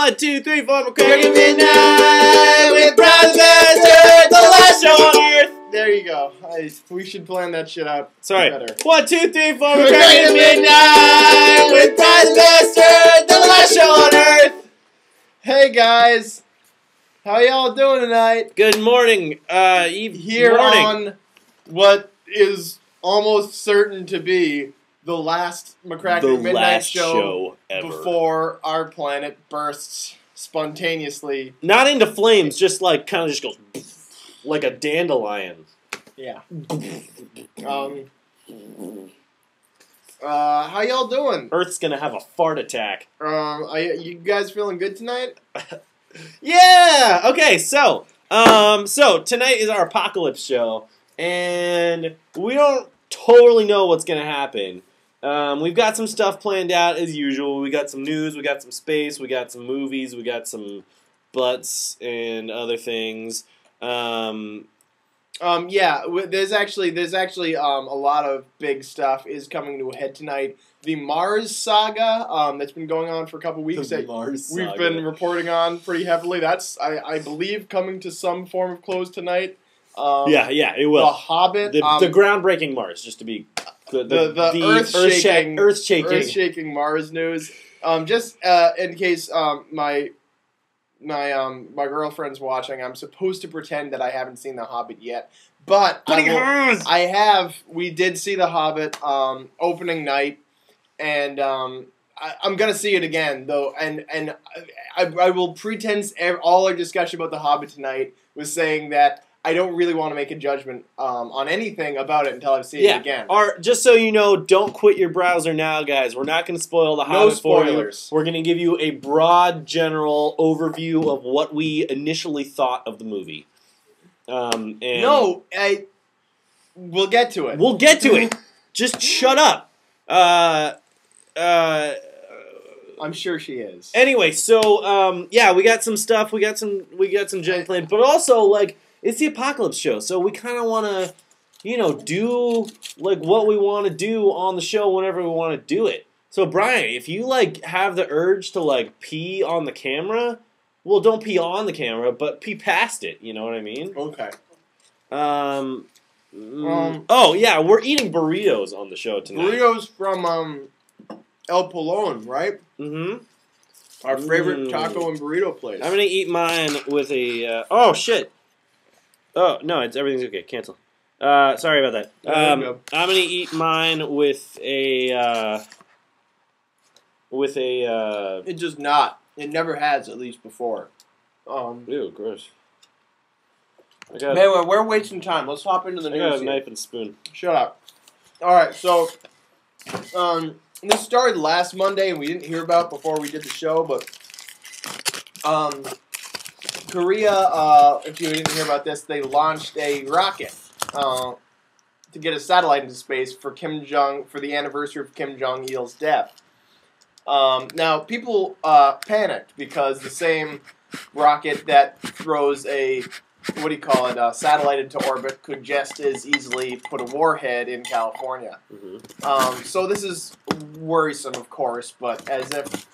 1, 2, 3, 4, McCracken Midnight with Brothers Bastard, the last show on Earth. There you go. We should plan that shit out. Sorry. Better. 1, 2, 3, 4, McCracken Midnight with Brothers Bastard, the last show on Earth. Hey guys, how y'all doing tonight? Good morning. Here morning. on what is almost certain to be the last McCracken Midnight last show ever. before our planet bursts spontaneously. Not into flames, just like kind of just goes like a dandelion. Yeah. How y'all doing? Earth's gonna have a fart attack. You guys feeling good tonight? Yeah. Okay. So tonight is our apocalypse show, and we don't totally know what's gonna happen. We've got some stuff planned out as usual. We got some news, we got some space, we got some movies, we got some butts and other things. Yeah, there's actually a lot of big stuff is coming to a head tonight. The Mars saga that's been going on for a couple weeks that we've been reporting on pretty heavily. That's I believe coming to some form of close tonight. Yeah, it will. The Hobbit, the groundbreaking Mars, just to be the earth-shaking Mars news. Just in case my girlfriend's watching, I'm supposed to pretend that I haven't seen The Hobbit yet, but I have. We did see The Hobbit opening night, and I'm gonna see it again though, and I will pretend all our discussion about The Hobbit tonight was saying that I don't really want to make a judgment on anything about it until I've seen it again. Just so you know, don't quit your browser now, guys. We're not going to spoil The Hobbit for you. We're going to give you a broad, general overview of what we initially thought of the movie. We'll get to it. We'll get to it. Just shut up. I'm sure she is. Anyway, so we got some stuff. We got some junk planned, but also like. It's the apocalypse show, so we kind of want to, do like what we want to do on the show whenever we want to do it. So Brian, if you like have the urge to like pee on the camera, well, don't pee on the camera, but pee past it. You know what I mean? Okay. Oh yeah, we're eating burritos on the show tonight. Burritos from El Polon, right? Mm-hmm. Our favorite taco and burrito place. I'm gonna eat mine with a. Oh shit. Oh no! Everything's okay. Cancel. Sorry about that. I'm gonna eat mine with a. It does not. It never has, at least before. Ew, gross. Man, we're wasting time. Let's hop into the news. I got a knife and spoon. Shut up. All right, so this started last Monday, and we didn't hear about it before we did the show, but Korea, if you didn't hear about this, they launched a rocket to get a satellite into space for the anniversary of Kim Jong-il's death. Now, people panicked because the same rocket that throws a satellite into orbit could just as easily put a warhead in California. Mm-hmm. So this is worrisome, of course, but as if.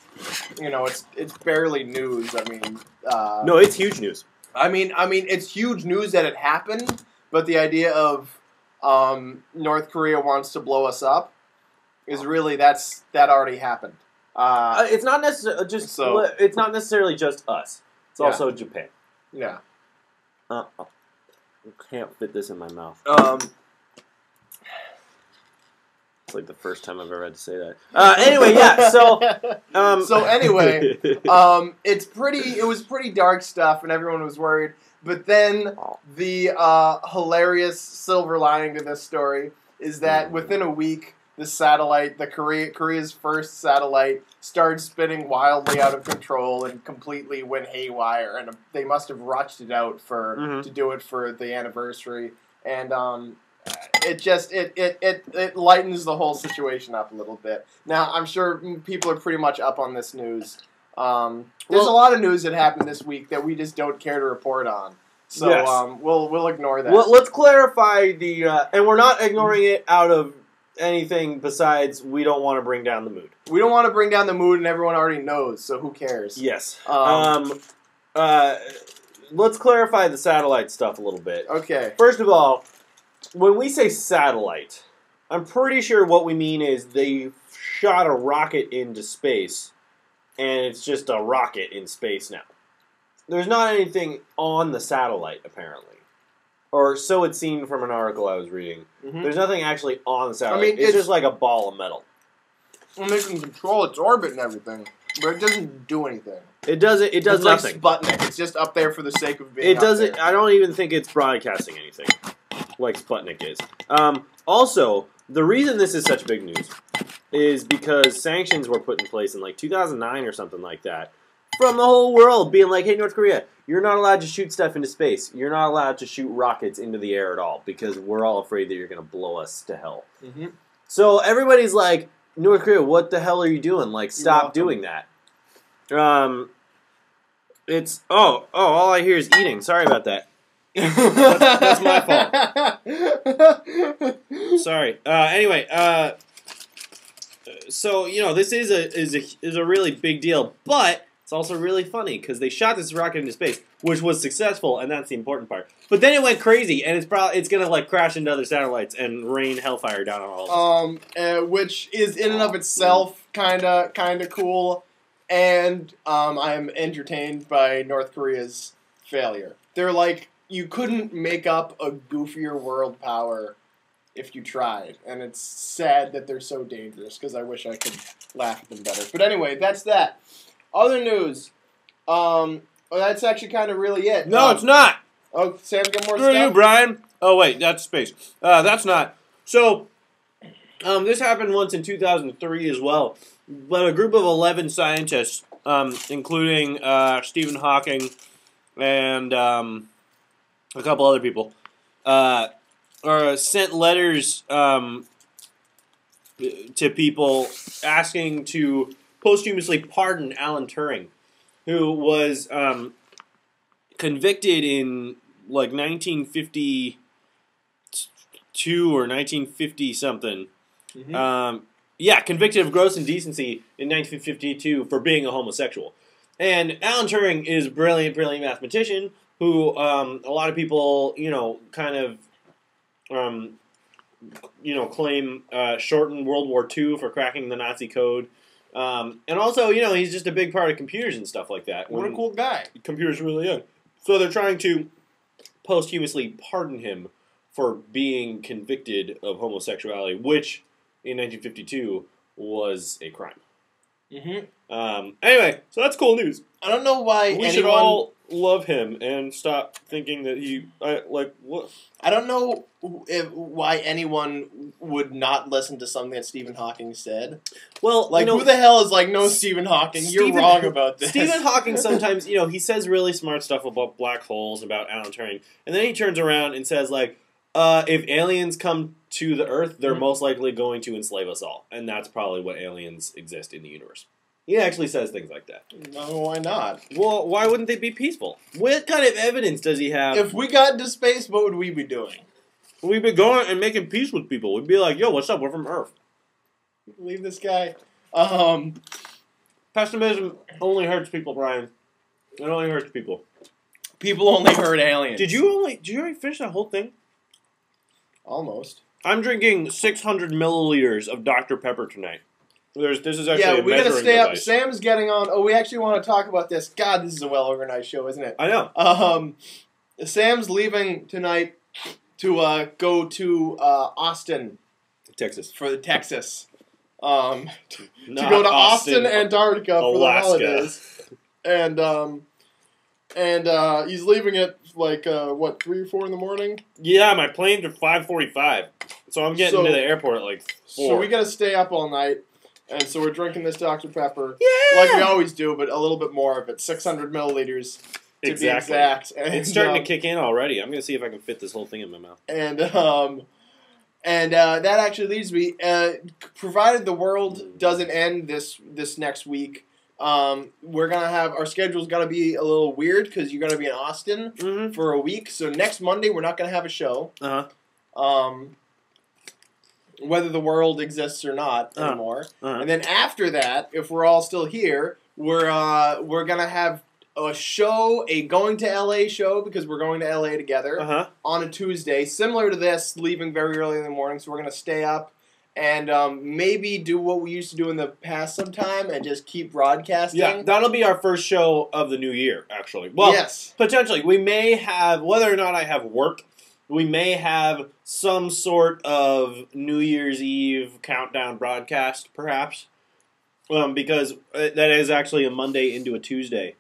It's barely news. I mean, no, it's huge news. I mean, it's huge news that it happened, but the idea of North Korea wants to blow us up is really that already happened. It's not necessarily it's not necessarily just us. It's also Japan. Yeah. I can't fit this in my mouth. It's like the first time I've ever had to say that. Anyway, yeah. So anyway, it was pretty dark stuff, and everyone was worried. But then the hilarious silver lining to this story is that within a week, the satellite, Korea's first satellite, started spinning wildly out of control and completely went haywire. And they must have rushed it out to do it for the anniversary. And it lightens the whole situation up a little bit. Now, I'm sure people are pretty much up on this news. There's a lot of news that happened this week that we just don't care to report on. So we'll ignore that. Well, let's clarify and we're not ignoring it out of anything besides we don't want to bring down the mood. We don't want to bring down the mood, and everyone already knows, so who cares? Yes. Let's clarify the satellite stuff a little bit. Okay. First of all, when we say satellite, I'm pretty sure what we mean is they shot a rocket into space, and it's just a rocket in space now. There's not anything on the satellite, apparently. Or so it seemed from an article I was reading. Mm-hmm. There's nothing actually on the satellite. I mean, it's just like a ball of metal. Well, they can control its orbit and everything, but it doesn't do anything. It does nothing. Like Sputnik. It's just up there for the sake of being It doesn't. up there. I don't even think it's broadcasting anything like Sputnik is. Also, the reason this is such big news is because sanctions were put in place in like 2009 or something like that from the whole world, being like, "Hey, North Korea, you're not allowed to shoot stuff into space. You're not allowed to shoot rockets into the air at all because we're all afraid that you're going to blow us to hell." Mm-hmm. So everybody's like, "North Korea, what the hell are you doing? Like, stop doing that." It's all I hear is eating. Sorry about that. That's my fault. Sorry. Anyway, so this is a really big deal, but it's also really funny because they shot this rocket into space, which was successful, and that's the important part. But then it went crazy, and it's gonna like crash into other satellites and rain hellfire down on all of us. Which is in and of itself kind of cool, and I'm entertained by North Korea's failure. They're like, you couldn't make up a goofier world power if you tried, and it's sad that they're so dangerous because I wish I could laugh at them better. But anyway, that's that. Other news. Well, that's actually kind of really it. No, it's not. Oh, Sam's got more Screw stuff? you, Brian. Oh, wait, that's space. That's not. So, this happened once in 2003 as well. But a group of 11 scientists, including Stephen Hawking and a couple other people, sent letters to people asking to posthumously pardon Alan Turing, who was convicted in like 1952 or 1950 something. Mm-hmm. Convicted of gross indecency in 1952 for being a homosexual. And Alan Turing is a brilliant mathematician who a lot of people, claim shortened World War II for cracking the Nazi code. And also, he's just a big part of computers and stuff like that. What a cool guy. Computers are really young. So they're trying to posthumously pardon him for being convicted of homosexuality, which in 1952 was a crime. Mm-hmm. Anyway, so that's cool news. I don't know why we should all love him and stop thinking that what? I don't know why anyone would not listen to something that Stephen Hawking said. Well, who the hell is like, no, Stephen Hawking, you're wrong about this. Stephen Hawking sometimes, he says really smart stuff about black holes, about Alan Turing, and then he turns around and says, like, if aliens come to the Earth, they're most likely going to enslave us all, and that's probably what aliens exist in the universe. He actually says things like that. No, why not? Well, why wouldn't they be peaceful? What kind of evidence does he have? If we got into space, what would we be doing? We'd be going and making peace with people. We'd be like, yo, what's up? We're from Earth. Leave this guy. Pessimism only hurts people, Brian. It only hurts people. People only hurt aliens. Did you already finish that whole thing? Almost. I'm drinking 600 milliliters of Dr. Pepper tonight. This is actually a we gotta stay device. up. Sam's getting on. Oh, we actually want to talk about this. God, this is a well-organized show, isn't it? I know. Sam's leaving tonight to go to Austin, Texas. for the Texas. To go to Austin, Antarctica for Alaska. the holidays. And he's leaving at 3 or 4 in the morning? Yeah, my plane's at 5:45. So I'm getting to the airport at like 4. So we gotta stay up all night. And so we're drinking this Dr. Pepper. Yeah! Like we always do, but a little bit more of it. 600 milliliters to be exact. And, it's starting to kick in already. I'm going to see if I can fit this whole thing in my mouth. And that actually leads me, provided the world doesn't end this next week, we're going to have, our schedule's going to be a little weird because you're going to be in Austin for a week. So next Monday, we're not going to have a show. Uh-huh. whether the world exists or not anymore. And then after that, if we're all still here, we're gonna have a show, a going to LA show, because we're going to LA together on a Tuesday, similar to this, leaving very early in the morning. So we're gonna stay up and maybe do what we used to do in the past sometime and just keep broadcasting. Yeah, that'll be our first show of the new year, actually. Well, yes. Potentially. We may have, whether or not I have work, we may have some sort of New Year's Eve countdown broadcast, perhaps, because that is actually a Monday into a Tuesday.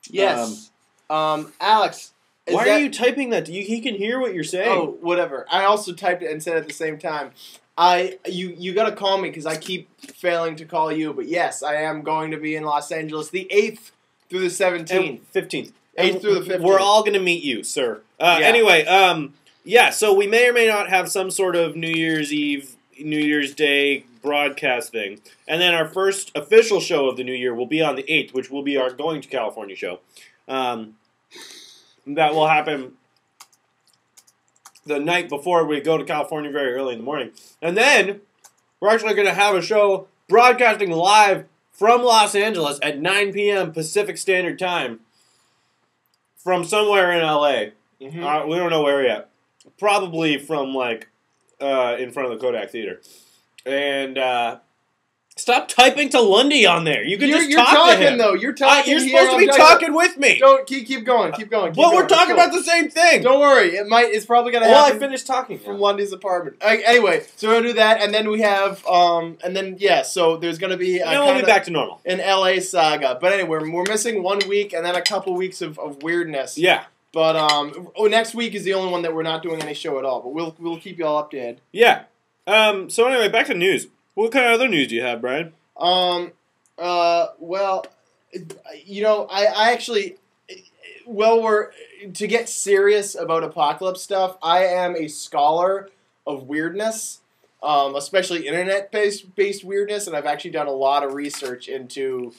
Yes. Alex. Why are you typing that? He can hear what you're saying. Oh, whatever. I also typed it and said it at the same time. You gotta call me because I keep failing to call you. But yes, I am going to be in Los Angeles the 8th through the 17th. And 15th. 8th through the 15th. We're all going to meet you, sir. Anyway, so we may or may not have some sort of New Year's Eve, New Year's Day broadcast thing. And then our first official show of the new year will be on the 8th, which will be our Going to California show. That will happen the night before we go to California very early in the morning. And then we're actually going to have a show broadcasting live from Los Angeles at 9 p.m. Pacific Standard Time from somewhere in LA. Mm-hmm. We don't know where yet. Probably from, like, in front of the Kodak Theater. And, stop typing to Lundy on there. You can just talk talking, to him. Though. You're talking. You're supposed to be talking with me. Don't keep going. Keep going. But we're talking about the same thing. Don't worry. It's probably gonna happen. Well, I finished talking from Lundy's apartment. Anyway, so we're gonna do that, and then we have, so there's gonna be. We'll be back to normal. An LA saga, but anyway, we're missing 1 week and then a couple weeks of weirdness. Yeah. But next week is the only one that we're not doing any show at all. But we'll keep you all updated. Yeah. So anyway, back to news. What kind of other news do you have, Brian? Well, I actually, to get serious about apocalypse stuff, I am a scholar of weirdness, especially internet-based weirdness, and I've actually done a lot of research into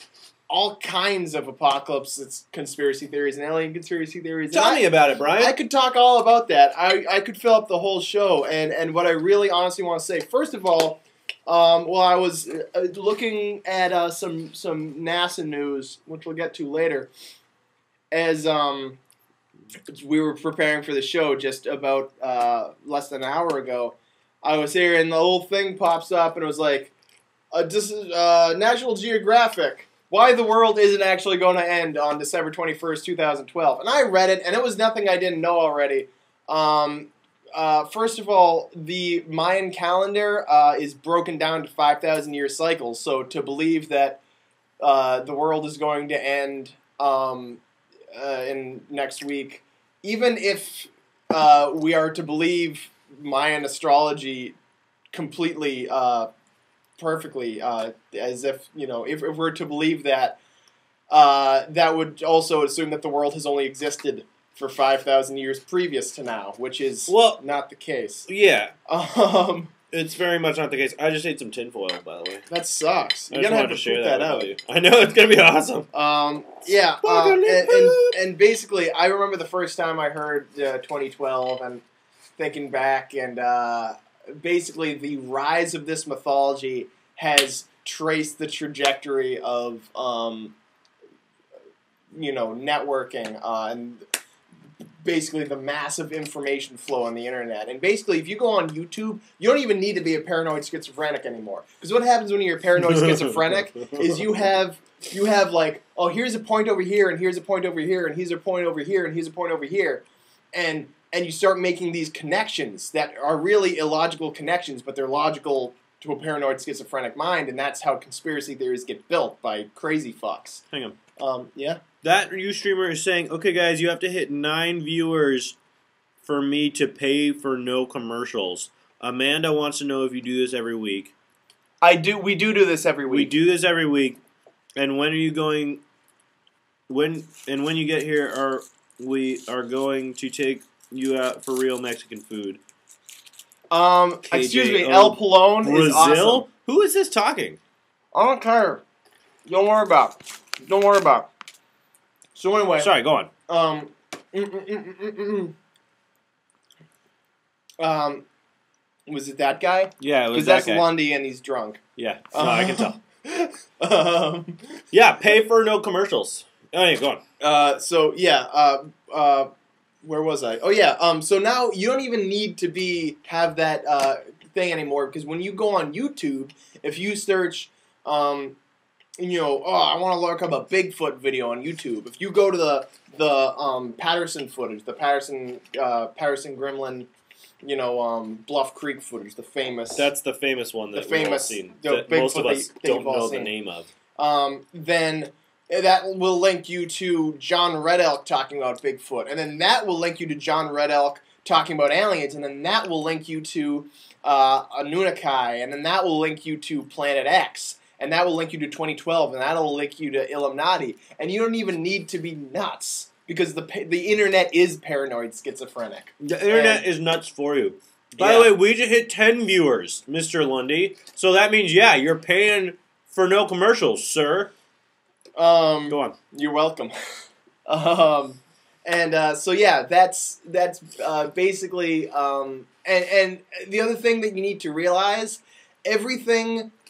all kinds of apocalypse conspiracy theories and alien conspiracy theories. Tell me about it, Brian. I could talk all about that. I could fill up the whole show, and what I really honestly want to say, first of all, I was looking at some NASA news, which we'll get to later, as we were preparing for the show just about less than an hour ago. I was here, and the whole thing pops up, and it was like, this is National Geographic, why the world isn't actually going to end on December 21st, 2012. And I read it, and it was nothing I didn't know already. First of all, the Mayan calendar is broken down to 5,000-year cycles. So to believe that the world is going to end in next week, even if we are to believe Mayan astrology completely, perfectly, as if, if we're to believe that, that would also assume that the world has only existed for 5,000 years previous to now, which is not the case. Yeah. It's very much not the case. I just ate some tinfoil, by the way. That sucks. You're going to have to share that out. I know, it's going to be awesome. Yeah. And basically, I remember the first time I heard 2012 and thinking back, and basically the rise of this mythology has traced the trajectory of, networking and basically the massive information flow on the internet. And basically, if you go on YouTube, you don't even need to be a paranoid schizophrenic anymore. Because what happens when you're a paranoid schizophrenic is you have like, oh, here's a point over here, and here's a point over here, and here's a point over here, and here's a point over here. And you start making these connections that are really illogical connections, but they're logical to a paranoid schizophrenic mind, and that's how conspiracy theories get built, by crazy fucks. Hang on. Yeah? That Ustreamer is saying, okay, guys, you have to hit 9 viewers for me to pay for no commercials. Amanda wants to know if you do this every week. We do this every week. We do this every week. And when are you going... when you get here, we are going to take you out for real Mexican food. Excuse me, El Pelon is awesome. Who is this talking? I don't care. Don't worry about it. So anyway, sorry, go on. Was it that guy? Yeah, it was Because that that's guy. Lundy and he's drunk. Yeah, no, I can tell. Um, Yeah, pay for no commercials. Oh, yeah, go on. so yeah, where was I? Oh yeah. So now you don't even need to have that thing anymore, because when you go on YouTube, if you search, I want to look up a Bigfoot video on YouTube. If you go to the Patterson footage, the Patterson Gremlin, Bluff Creek footage, the famous. That's the famous one that we've all seen. The That most of Bigfoot us that don't you've all know the seen. name of. Then that will link you to John Red Elk talking about Bigfoot, and then that will link you to John Red Elk talking about aliens, and then that will link you to Anunnaki, and then that will link you to Planet X, and that will link you to 2012, and that will link you to Illuminati, and you don't even need to be nuts, because the internet is paranoid schizophrenic. The internet is nuts for you. By the way, we just hit 10 viewers, Mr. Lundy. So that means, yeah, you're paying for no commercials, sir. Go on. You're welcome. So yeah, that's basically and the other thing that you need to realize,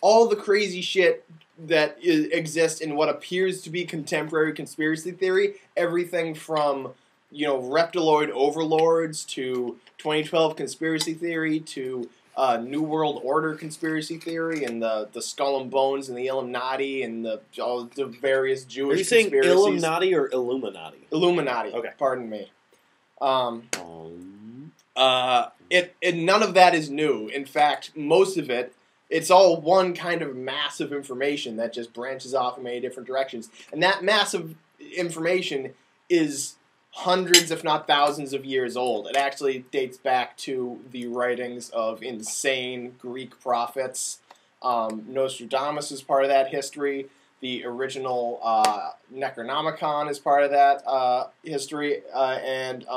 all the crazy shit that exists in what appears to be contemporary conspiracy theory, everything from reptiloid overlords to 2012 conspiracy theory to New World Order conspiracy theory and the Skull and Bones and the Illuminati and all the various Jewish Are you saying conspiracies. Illuminati or Illuminati? Illuminati. Okay. Pardon me. None of that is new. In fact, most of it's all one kind of massive information that just branches off in many different directions. And that massive information is hundreds, if not thousands of years old. It actually dates back to the writings of insane Greek prophets. Nostradamus is part of that history. The original Necronomicon is part of that history. And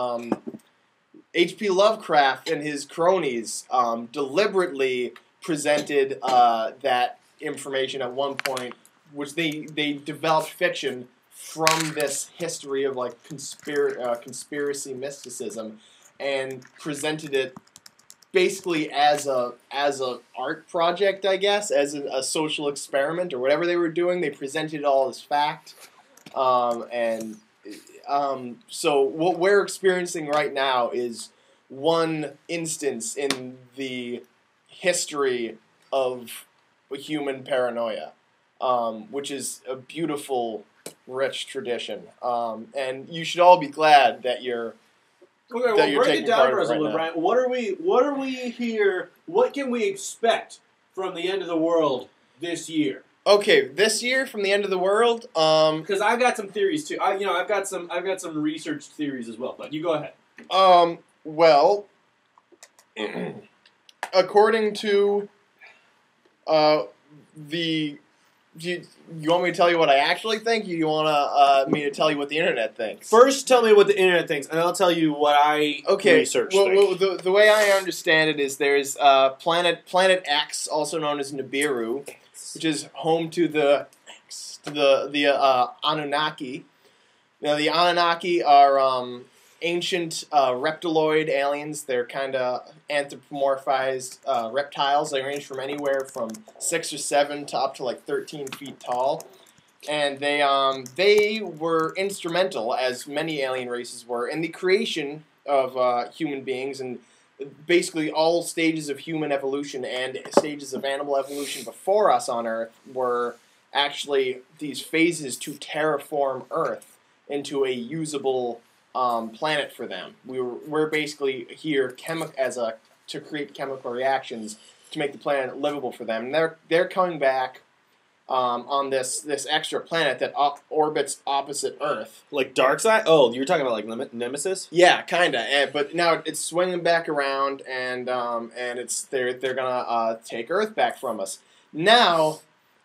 H.P. Lovecraft and his cronies deliberately presented that information at one point, which they developed fiction from this history of like conspiracy mysticism, and presented it basically as a art project, I guess, as a social experiment or whatever they were doing. They presented it all as fact, so what we're experiencing right now is one instance in the history of human paranoia, which is a beautiful, rich tradition, and you should all be glad that you're. Okay, well, that you're break it taking down part for in us it a right little, now. Brian. What are we here? What can we expect from the end of the world this year? Okay, this year from the end of the world. Because I've got some theories too. I've got some research theories as well. But you go ahead. Well, according to you want me to tell you what I actually think? Or you want me to tell you what the internet thinks? First, tell me what the internet thinks, and I'll tell you what I researched. Well, the way I understand it is there's Planet X, also known as Nibiru, which is home to the Anunnaki. Now, the Anunnaki are ancient reptiloid aliens. They're kind of anthropomorphized reptiles. They range from anywhere from 6 or 7 to up to like 13 feet tall. And they were instrumental, as many alien races were, in the creation of human beings, and basically all stages of human evolution and stages of animal evolution before us on Earth were actually these phases to terraform Earth into a usable planet for them. We're basically here to create chemical reactions to make the planet livable for them. And they're coming back on this extra planet that orbits opposite Earth. Like Darkseid? Oh, you were talking about like Nemesis? Yeah, kinda. But now it's swinging back around, and they're gonna take Earth back from us. Now,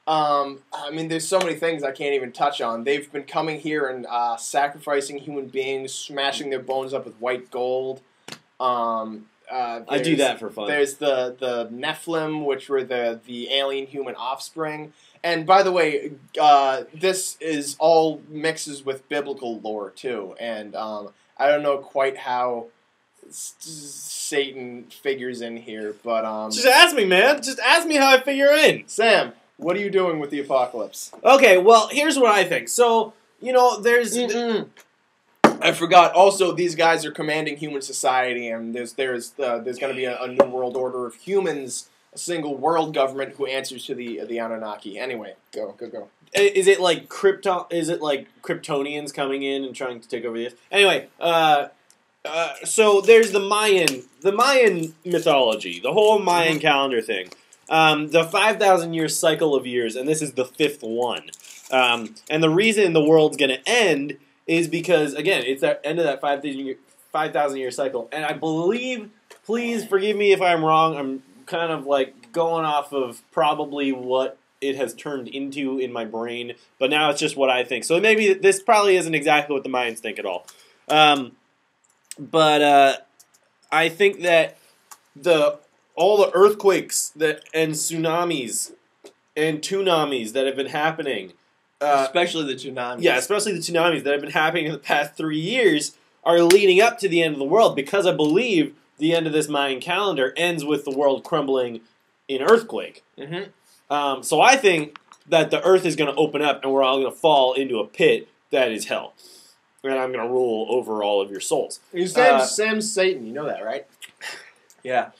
I mean, there's so many things I can't even touch on. They've been coming here and sacrificing human beings, smashing their bones up with white gold. I do that for fun. There's the Nephilim, which were the alien human offspring. And by the way, this is all mixes with biblical lore too. And I don't know quite how Satan figures in here, but Just ask me, man. Just ask me how I figure in. Sam, what are you doing with the apocalypse? Okay, well, here's what I think. So, there's... I forgot. Also, these guys are commanding human society, and there's going to be a new world order of humans, a single world government who answers to the Anunnaki. Anyway, go. Is it like Kryptonians coming in and trying to take over the Earth? Anyway, so there's the Mayan mythology, the whole Mayan calendar thing. The 5,000 year cycle of years, and this is the 5th one. And the reason the world's going to end is because, again, it's that end of that 5,000 year cycle. And I believe, please forgive me if I'm wrong, I'm kind of like going off of probably what it has turned into in my brain, but now it's just what I think. So maybe this probably isn't exactly what the Mayans think at all. But I think that all the earthquakes and tsunamis and tsunamis that have been happening, especially the tsunamis. Yeah, especially the tsunamis that have been happening in the past 3 years are leading up to the end of the world, because I believe the end of this Mayan calendar ends with the world crumbling in earthquake. Mm-hmm. So I think that the earth is going to open up and we're all going to fall into a pit that is hell. And I'm going to rule over all of your souls. Sam's Satan, you know that, right? Yeah.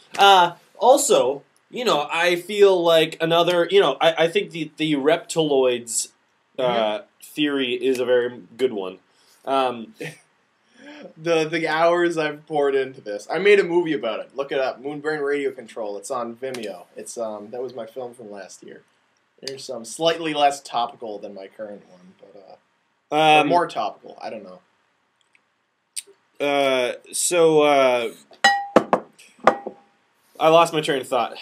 Also, I feel like another, I think the reptiloids theory is a very good one. The hours I've poured into this. I made a movie about it. Look it up. Moonbrain Radio Control. It's on Vimeo. It's that was my film from last year. There's some slightly less topical than my current one, but or more topical. I don't know. I lost my train of thought.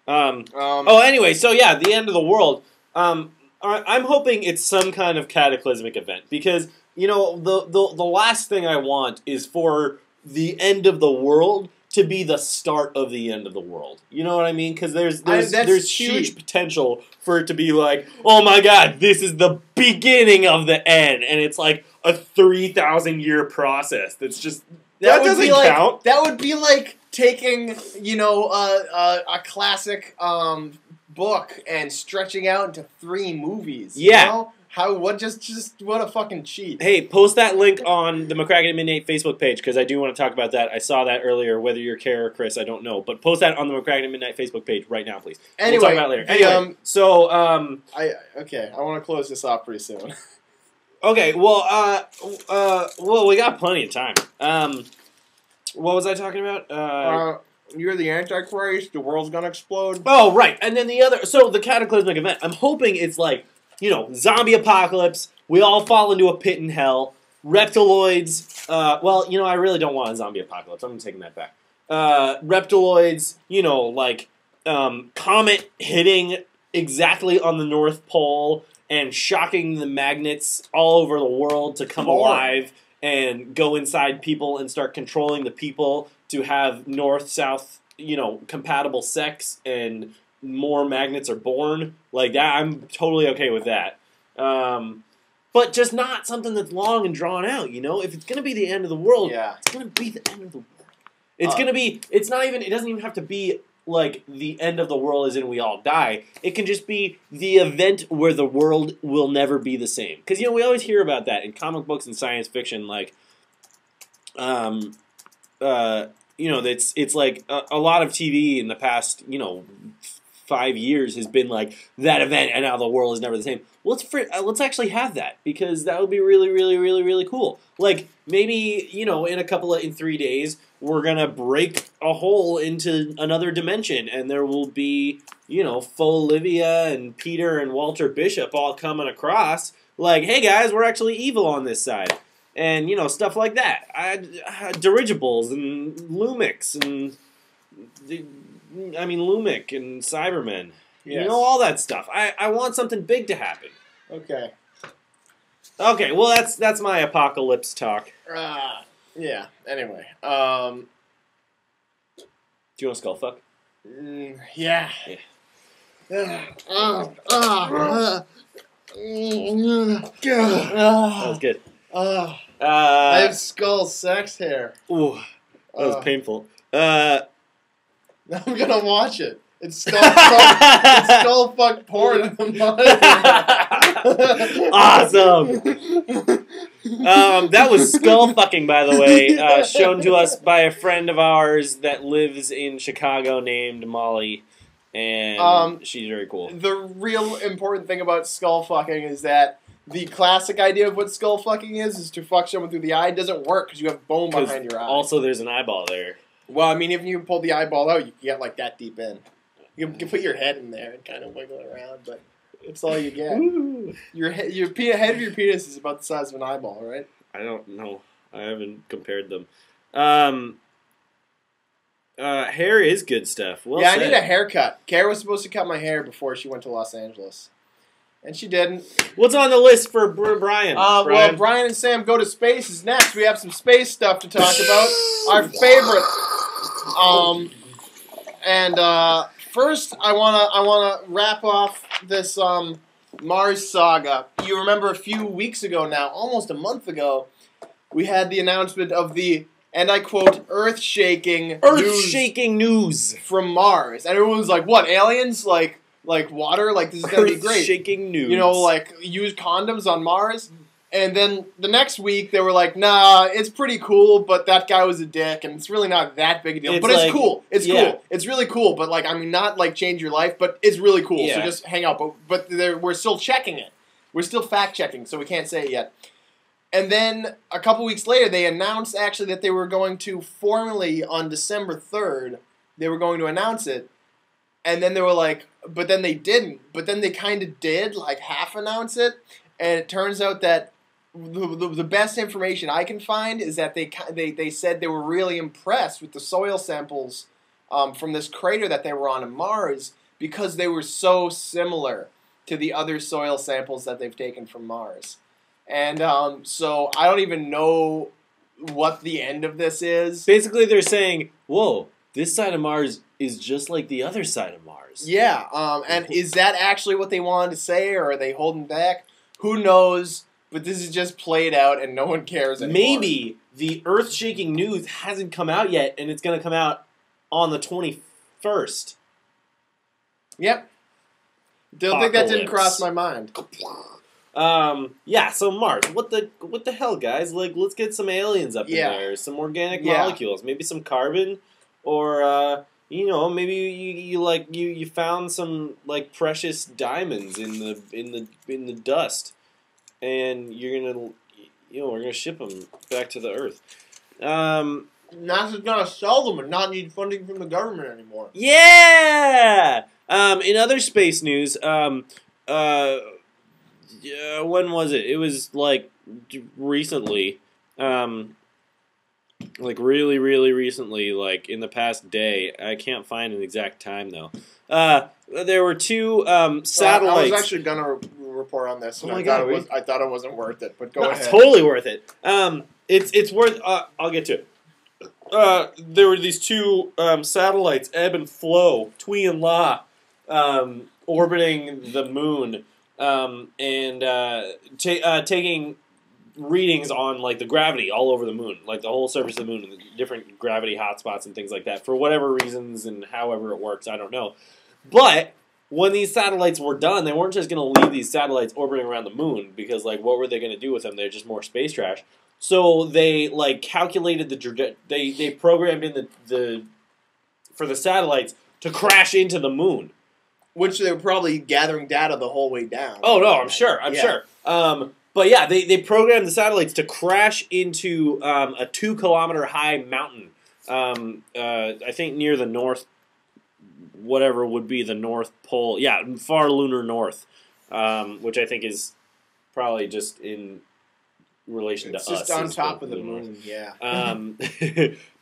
Anyway, so yeah, the end of the world. I'm hoping it's some kind of cataclysmic event, because the last thing I want is for the end of the world to be the start of the end of the world. You know what I mean? Because there's huge potential for it to be like, oh my god, this is the beginning of the end, and it's like a 3,000 year process. That's just that doesn't count. That would be like taking a classic book and stretching out into 3 movies. Yeah. What a fucking cheat. Hey, post that link on the McCracken at Midnight Facebook page, because I do want to talk about that. I saw that earlier. Whether you're Kara or Chris, I don't know. But post that on the McCracken at Midnight Facebook page right now, please. Anyway, we'll talk about it later. Anyway, so I want to close this off pretty soon. Okay, well, we got plenty of time. What was I talking about? You're the Antichrist. The world's gonna explode. Oh, right. And then the cataclysmic event. I'm hoping it's like, zombie apocalypse. We all fall into a pit in hell. Reptiloids. I really don't want a zombie apocalypse. I'm taking that back. Reptiloids. Comet hitting exactly on the North Pole and shocking the magnets all over the world to come alive and go inside people and start controlling the people to have north-south, compatible sex, and more magnets are born. Like that, I'm totally okay with that. But just not something that's long and drawn out, If it's going to be the end of the world, it's going to be the end of the world. It's going to be, it doesn't even have to be like the end of the world as in we all die. It can just be the event where the world will never be the same. Because, we always hear about that in comic books and science fiction, like, it's like a lot of TV in the past, 5 years has been like that event, and now the world is never the same. Let's actually have that, because that would be really, really, really, really cool. Like maybe in 3 days we're gonna break a hole into another dimension, and there will be Olivia and Peter and Walter Bishop all coming across. Like, hey guys, we're actually evil on this side. And, stuff like that. Dirigibles and Lumix and, Lumic and Cybermen. Yes. All that stuff. I want something big to happen. Okay. Okay, well, that's my apocalypse talk. Yeah, anyway. Do you want to skull fuck? Yeah. That was good. I have skull sex hair. Ooh, that was painful. I'm gonna watch it. It's skull fuck porn. And I'm not awesome. That was skull fucking, by the way, shown to us by a friend of ours that lives in Chicago named Molly, and she's very cool. The real important thing about skull fucking is that the classic idea of what skull fucking is to fuck someone through the eye. It doesn't work because you have bone behind your eye. Also, there's an eyeball there. Well, I mean, if you pull the eyeball out, you can get like that deep in. You can put your head in there and kind of wiggle it around, but it's all you get. Ooh. Your head of your penis is about the size of an eyeball, right? I don't know. I haven't compared them. Hair is good stuff. Well said. I need a haircut. Kara was supposed to cut my hair before she went to Los Angeles, and she didn't. What's on the list for Brian? Well, Brian and Sam Go to Space is next. We have some space stuff to talk about. Our favorite. First, I wanna wrap off this Mars saga. You remember a few weeks ago now, almost a month ago, we had the announcement of the, and I quote, earth-shaking news from Mars. And everyone was like, what, aliens? Like water? Like, this is gonna be great. Earth-shaking news. You know, like, use condoms on Mars? And then the next week, they were like, nah, it's pretty cool, but that guy was a dick, and it's really not that big a deal. But it's cool. It's cool. It's really cool, but, like, I mean, not, like, change your life, but it's really cool, so just hang out. But we're still checking it. We're still fact-checking, so we can't say it yet. And then a couple weeks later, they announced, actually, that they were going to formally, on December 3rd, they were going to announce it. And then they were like, but then they didn't. But then they kind of did, like, half-announce it. And it turns out that the best information I can find is that they said they were really impressed with the soil samples from this crater that they were on Mars because they were so similar to the other soil samples that they've taken from Mars. And so I don't even know what the end of this is. Basically, they're saying, whoa, this side of Mars is just like the other side of Mars. Yeah, and is that actually what they wanted to say, or are they holding back? Who knows? But this is just played out, and no one cares anymore. Maybe the earth-shaking news hasn't come out yet, and it's going to come out on the 21st. Yep. Don't think that didn't cross my mind. Yeah, so Mars. What the hell, guys? Like, let's get some aliens up in there, some organic molecules, maybe some carbon, or you know, maybe you found some like precious diamonds in the dust. And we're gonna ship them back to the Earth. NASA's gonna sell them and not need funding from the government anymore. Yeah. In other space news, when was it? It was like recently, like really, really recently, like in the past day. I can't find an exact time though. There were two satellites. I was actually gonna report on this, and I thought it wasn't worth it. But go ahead. It's totally worth it. It's worth. I'll get to it. There were these two satellites, Ebb and Flow, Twee and La, orbiting the moon, and taking readings on like the gravity all over the moon, like the whole surface of the moon, and the different gravity hotspots and things like that. For whatever reasons and however it works, I don't know. But when these satellites were done, they weren't just going to leave these satellites orbiting around the moon because, like, what were they going to do with them? They're just more space trash. So they like calculated they programmed in for the satellites to crash into the moon, which they were probably gathering data the whole way down. Oh no, I'm sure. But yeah, they programmed the satellites to crash into a 2-kilometer high mountain. I think near the north. Whatever would be the North Pole. Yeah, far lunar north, which I think is probably just in relation to us. It's just on top of the moon, yeah.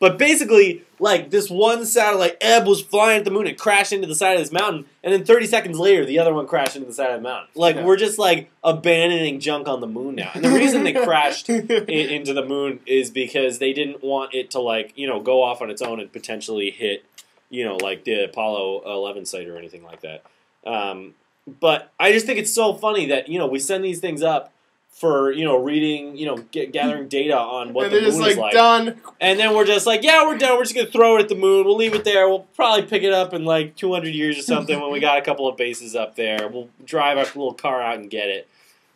But basically, like, this one satellite, Ebb, was flying at the moon and crashed into the side of this mountain, and then 30 seconds later, the other one crashed into the side of the mountain. Like, we're just, like, abandoning junk on the moon now. And the reason they crashed into the moon is because they didn't want it to, like, you know, go off on its own and potentially hit, you know, like the Apollo 11 site or anything like that. But I just think it's so funny that, you know, we send these things up for reading, gathering data on what And the they're moon just is like, like. done. And then we're just like, yeah, we're done. We're just gonna throw it at the moon. We'll leave it there. We'll probably pick it up in like 200 years or something when we got a couple of bases up there. We'll drive our little car out and get it.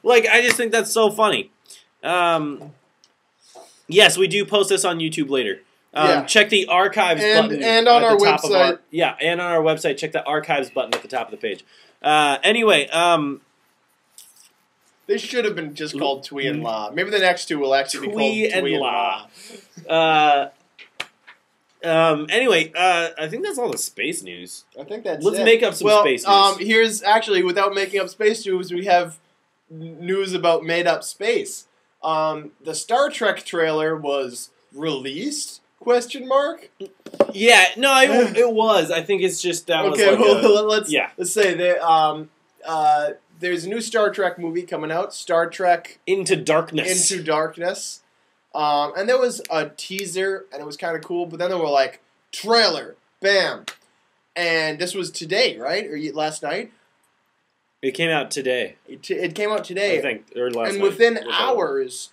Like, I just think that's so funny. Yes, we do post this on YouTube later. Yeah. Check the archives button and on at our the top of our website. yeah, and on our website. Check the archives button at the top of the page. Anyway, They should have been just called Twee and La. Maybe the next two will actually be called Twee and Twee and La. La. Anyway, I think that's all the space news. I think that's Let's it. make up some space news. Here's actually, without making up space news, we have news about made up space. The Star Trek trailer was released? ? Yeah, no, it was. I think it's just that Okay, was like well, let's say yeah. there's a new Star Trek movie coming out, Star Trek Into Darkness. Into Darkness. And there was a teaser, and it was kind of cool, but then they were like, trailer, bam. And this was today, right? Or last night? It came out today. It came out today. I think, or last And night. within hours,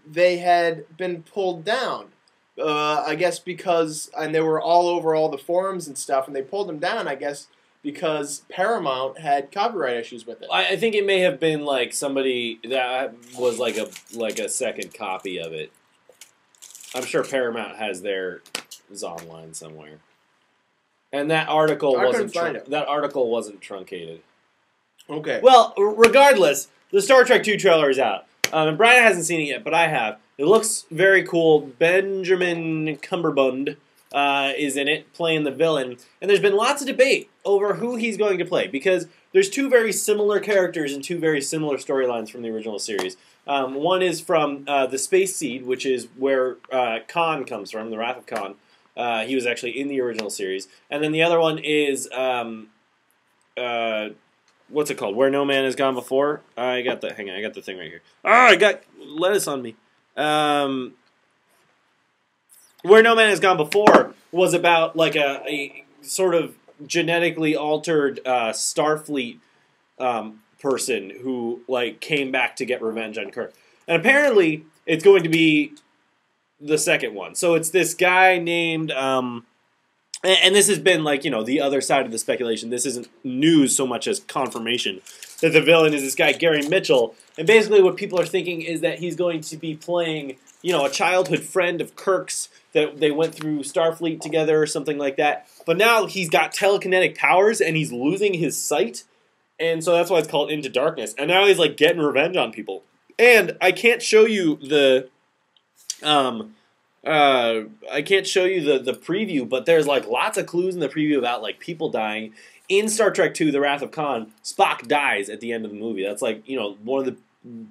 they had been pulled down. I guess because, and they were all over all the forums and stuff, and they pulled them down, I guess, because Paramount had copyright issues with it. I think it may have been like somebody that was like a second copy of it. I'm sure Paramount has theirs online somewhere. And that article wasn't truncated. Okay. Well, regardless, the Star Trek 2 trailer is out. And Brian hasn't seen it yet, but I have. It looks very cool. Benjamin Cumberbund is in it, playing the villain. And there's been lots of debate over who he's going to play, because there's two very similar characters and two very similar storylines from the original series. One is from the Space Seed, which is where Khan comes from, the Wrath of Khan. He was actually in the original series. And then the other one is... what's it called? Where No Man Has Gone Before? Hang on, I got the thing right here. I got lettuce on me. Where No Man Has Gone Before was about like a sort of genetically altered Starfleet person who like came back to get revenge on Kirk. And apparently it's going to be the second one. So it's this guy named... and this has been, like, the other side of the speculation. This isn't news so much as confirmation that the villain is this guy, Gary Mitchell. And basically what people are thinking is that he's going to be playing, a childhood friend of Kirk's that they went through Starfleet together or something like that. But now he's got telekinetic powers and he's losing his sight. And so that's why it's called Into Darkness. And now he's, like, getting revenge on people. And I can't show you the... I can't show you the preview, but there's like lots of clues in the preview about like people dying. In Star Trek II, The Wrath of Khan, Spock dies at the end of the movie. That's like, one of the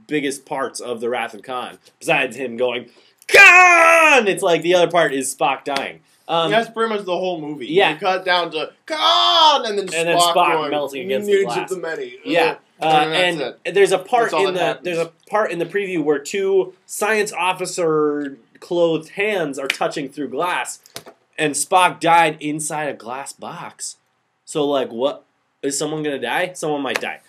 biggest parts of The Wrath of Khan. Besides him going, Khan! It's like the other part is Spock dying. That's pretty much the whole movie. Yeah. You cut down to Khan, and then Spock going, melting against the needs glass. of the many. Yeah. And there's a part That's all in that the happens. preview where two science officer clothed hands are touching through glass, and Spock died inside a glass box. So, like, what? Is someone going to die? Someone might die.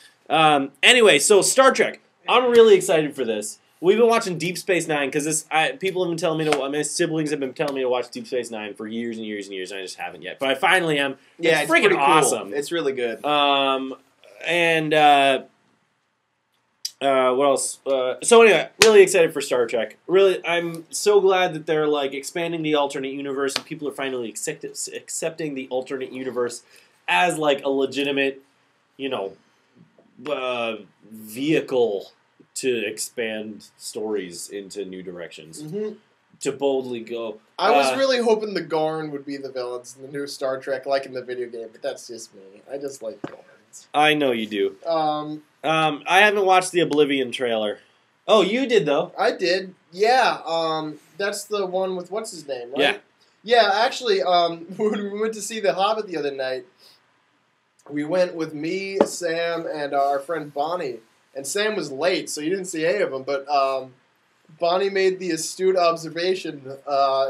Anyway, so Star Trek. I'm really excited for this. We've been watching Deep Space Nine because people have been telling me to. My siblings have been telling me to watch Deep Space Nine for years and years and years, and I just haven't yet. But I finally am. Yeah, it's pretty freaking awesome. Cool. It's really good. What else? So anyway, really excited for Star Trek. Really, I'm so glad that they're like expanding the alternate universe, and people are finally accepting the alternate universe as like a legitimate, vehicle to expand stories into new directions. Mm-hmm. To boldly go. I was really hoping the Gorn would be the villains in the new Star Trek, like in the video game, but that's just me. I just like Gorns. I know you do. I haven't watched the Oblivion trailer. Oh, you did though. did. Yeah. That's the one with what's his name, right? Yeah. Yeah, actually, when we went to see The Hobbit the other night, we went with me, Sam, and our friend Bonnie. And Sam was late, so you didn't see any of them, but Bonnie made the astute observation.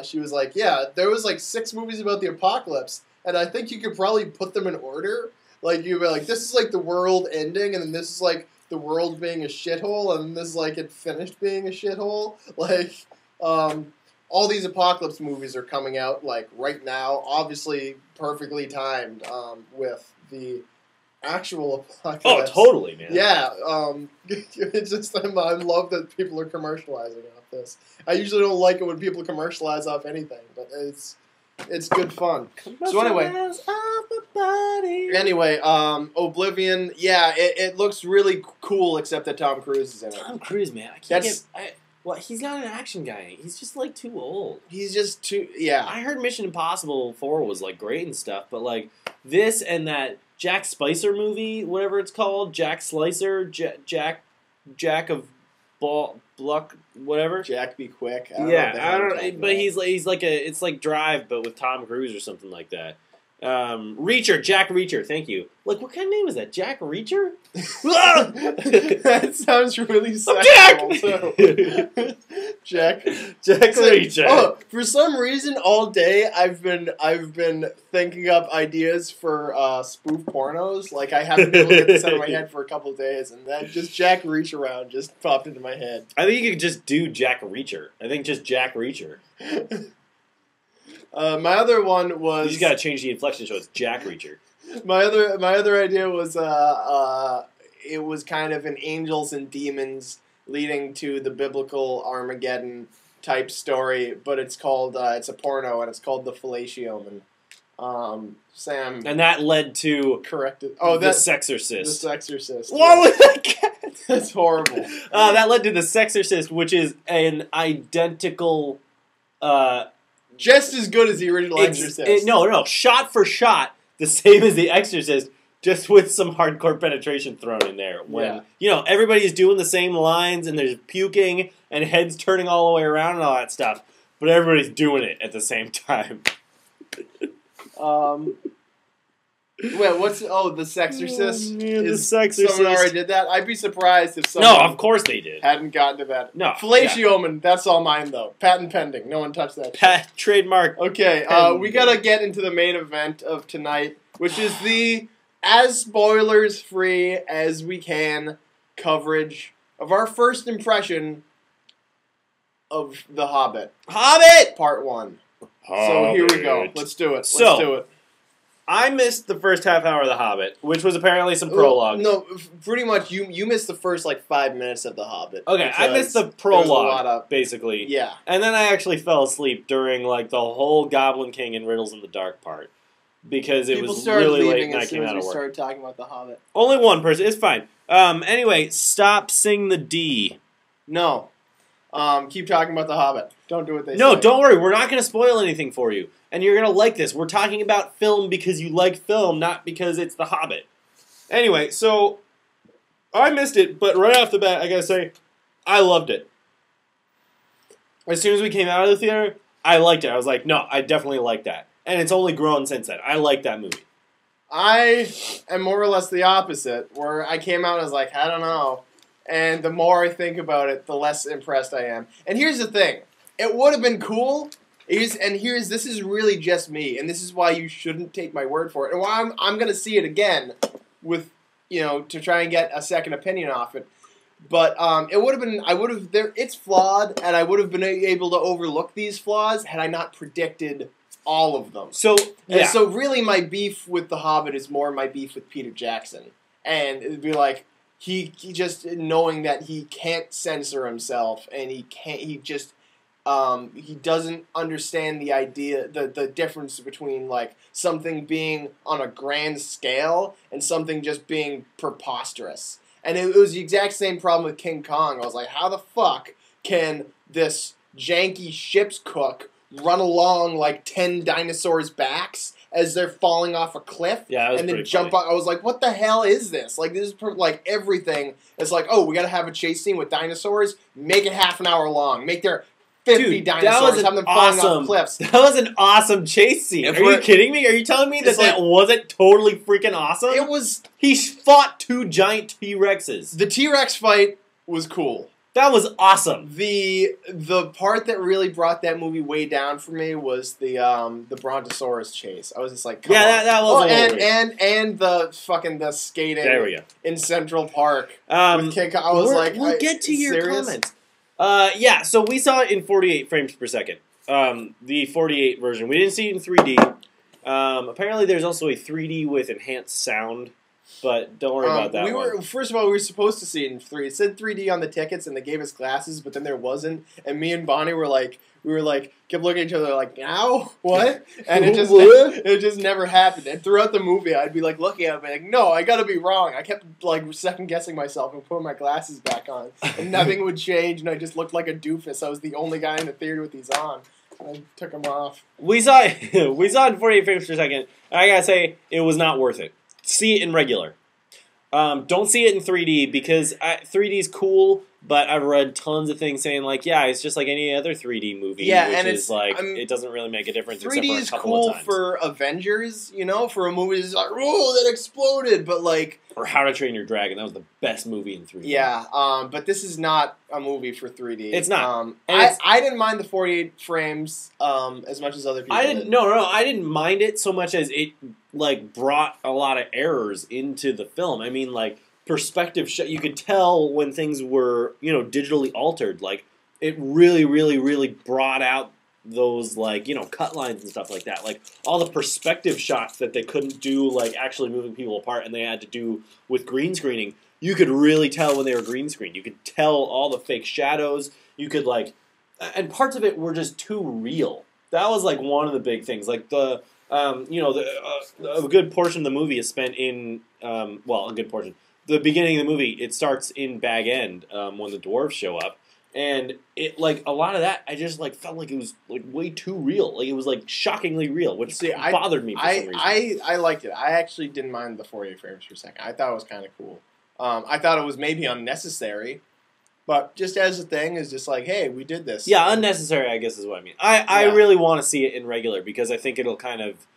She was like, yeah, there was like 6 movies about the apocalypse, and I think you could probably put them in order. Like, you'd be like, this is like the world ending, and then this is like the world being a shithole, and this like it finished being a shithole. Like, all these apocalypse movies are coming out like right now, obviously perfectly timed with the actual apocalypse. Oh, totally, man. Yeah, it's just I love that people are commercializing off this. I usually don't like it when people commercialize off anything, but it's good fun. So anyway, Oblivion, yeah, it looks really cool, except that Tom Cruise is in it. Tom Cruise, man, I can't get. Well, he's not an action guy. He's just like too old. He's just too. Yeah, I heard Mission Impossible 4 was like great and stuff, but like this and that Jack Spicer movie, whatever it's called, Jack Slicer, Jack of Bluck, whatever. Jack be quick. I don't. But he's like it's like Drive, but with Tom Cruise or something like that. Reacher, Jack Reacher. Thank you. Like, what kind of name is that? Jack Reacher? That sounds really sexual. Jack Reacher. Oh, for some reason, all day I've been thinking up ideas for spoof pornos. Like I haven't been able to get this out of my head for a couple of days, and then just Jack Reach Around just popped into my head. I think you could just do Jack Reacher. I think just Jack Reacher. My other one was... You just gotta change the inflection so it's Jack Reacher. My other idea was it was kind of an angels and demons leading to the biblical Armageddon type story, but it's called it's a porno and it's called The Fellatio. And Sam and that led to corrected. The Sexorcist. The Sexorcist. What was that? That's horrible. That led to The Sexorcist, which is an identical. Just as good as the original Exorcist. No, shot for shot, the same as the Exorcist, just with some hardcore penetration thrown in there. When everybody's doing the same lines and there's puking and heads turning all the way around and all that stuff, but everybody's doing it at the same time. Wait, what's... Oh, The Sexorcist? The Sexorcist. Someone already did that? I'd be surprised if someone... No, of course they did. Hadn't gotten to that. No. Fellatio, that's all mine, though. Patent pending. No one touched that. Trademark. Okay, we gotta get into the main event of tonight, which is the as spoilers-free as we can coverage of our first impression of The Hobbit. Hobbit! Part 1. Hobbit. So here we go. Let's do it. Let's do it. I missed the first half hour of The Hobbit, which was apparently some prologue. No, pretty much you missed the first 5 minutes of The Hobbit. Okay, I missed the prologue, basically. Yeah. And then I actually fell asleep during the whole Goblin King and Riddles in the Dark part. Because it was really late and I came out of work. People started talking about The Hobbit. Only one person. It's fine. Anyway, stop Sing the D. No. Keep talking about The Hobbit. Don't do what they say. No, don't worry. We're not going to spoil anything for you. And you're going to like this. We're talking about film because you like film, not because it's The Hobbit. Anyway, so I missed it, but right off the bat, I got to say, I loved it. As soon as we came out of the theater, I liked it. I was like, no, I definitely like that. And it's only grown since then. I like that movie. I am more or less the opposite, where I came out and I was like, I don't know. And the more I think about it, the less impressed I am. And here's the thing. It would have been cool. This is really just me, and this is why you shouldn't take my word for it. And why I'm going to see it again with, to try and get a second opinion off it. But it would have been, it's flawed, and I would have been able to overlook these flaws had I not predicted all of them. So really my beef with The Hobbit is more my beef with Peter Jackson. And it'd be like, he just knowing that he can't censor himself, and he doesn't understand the idea, the difference between something being on a grand scale and something just being preposterous. And it was the exact same problem with King Kong. I was like, how the fuck can this janky ship's cook run along 10 dinosaurs' backs as they're falling off a cliff, and then jump out? I was like, what the hell is this? This is everything. It's oh, we gotta have a chase scene with dinosaurs. Make it half an hour long. Make their 50 dinosaurs, have them falling off cliffs. That was an awesome chase scene. Are you kidding me? Are you telling me that wasn't totally freaking awesome? It was. He fought 2 giant T-Rexes. The T-Rex fight was cool. That was awesome. The part that really brought that movie way down for me was the Brontosaurus chase. I was just like, come on. That was a little weird. And the skating There we go. in Central Park with King Kong. I was like, we'll get to your serious? comments. Yeah, so we saw it in 48 frames per second. The 48 version. We didn't see it in 3D. Apparently there's also a 3D with enhanced sound. But don't worry about that one. First of all, we were supposed to see it in 3D. It said 3D on the tickets, and they gave us glasses, but then there wasn't. And me and Bonnie were like, kept looking at each other like, now? What? And it just never happened. And throughout the movie, I'd be like looking at it, like, no, I gotta be wrong. I kept like second guessing myself and putting my glasses back on, and nothing would change, and I just looked like a doofus. I was the only guy in the theater with these on. And I took them off. We saw it in 48 frames per second. And I gotta say, it was not worth it. See it in regular. Don't see it in 3D because 3D is cool, but I've read tons of things saying like, yeah, it's just like any other 3D movie, which is like it doesn't really make a difference. 3D except for a couple is cool of times. for Avengers, for a movie that's like, oh, that exploded, but like, or How to Train Your Dragon, that was the best movie in 3D. Yeah, but this is not a movie for 3D. It's not. I didn't mind the 48 frames as much as other people. I didn't. No, I didn't mind it so much as it like brought a lot of errors into the film. I mean, like perspective shot. You could tell when things were digitally altered. Like it really, really, really brought out those like cut lines and stuff like that, like all the perspective shots that they couldn't do like actually moving people apart and they had to do with green screening. You could really tell when they were green screened. You could tell all the fake shadows. You could like, and parts of it were just too real. That was like one of the big things. Like a good portion of the movie is spent in a good portion. The beginning of the movie, it starts in Bag End when the dwarves show up. And it like a lot of that, I just like felt like it was like way too real. Like it was like shockingly real, which bothered me for some reason. I liked it. I actually didn't mind the 48 frames per second. I thought it was kind of cool. I thought it was maybe unnecessary, but just as a thing is just like, hey, we did this. Yeah, unnecessary, I guess is what I mean. I really want to see it in regular because I think it'll kind of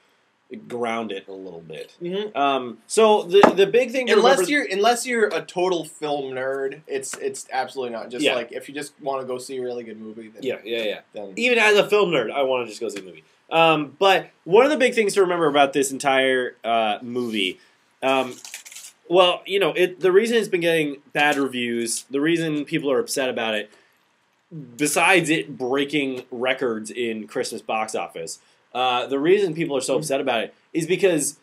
ground it a little bit. Mm-hmm. So the big thing, unless you're a total film nerd, it's absolutely not. Just like if you just want to go see a really good movie. Then, Then even as a film nerd, I want to just go see the movie. But one of the big things to remember about this entire movie, the reason it's been getting bad reviews, the reason people are upset about it, besides it breaking records in Christmas box office. The reason people are so upset about it is because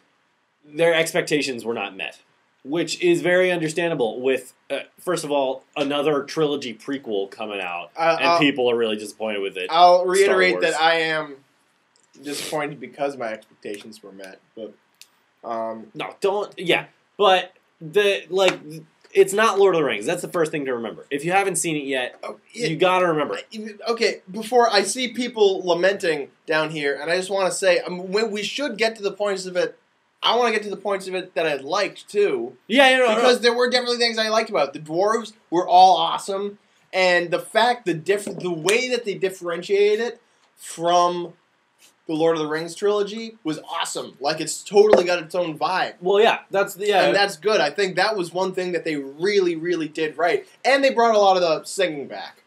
their expectations were not met, which is very understandable with, first of all, another trilogy prequel coming out, and people are really disappointed with it. I'll reiterate that I am disappointed because my expectations were met, but... but it's not Lord of the Rings. That's the first thing to remember. If you haven't seen it yet, you gotta remember it. Okay, before I see people lamenting down here, and I just want to say, when we should get to the points of it, I want to get to the points of it that I liked too. Because there were definitely things I liked about it. The dwarves were all awesome, and the fact, the way that they differentiated it from the Lord of the Rings trilogy was awesome. Like, it's totally got its own vibe. Well, and that's good. I think that was one thing that they really, really did right. And they brought a lot of the singing back.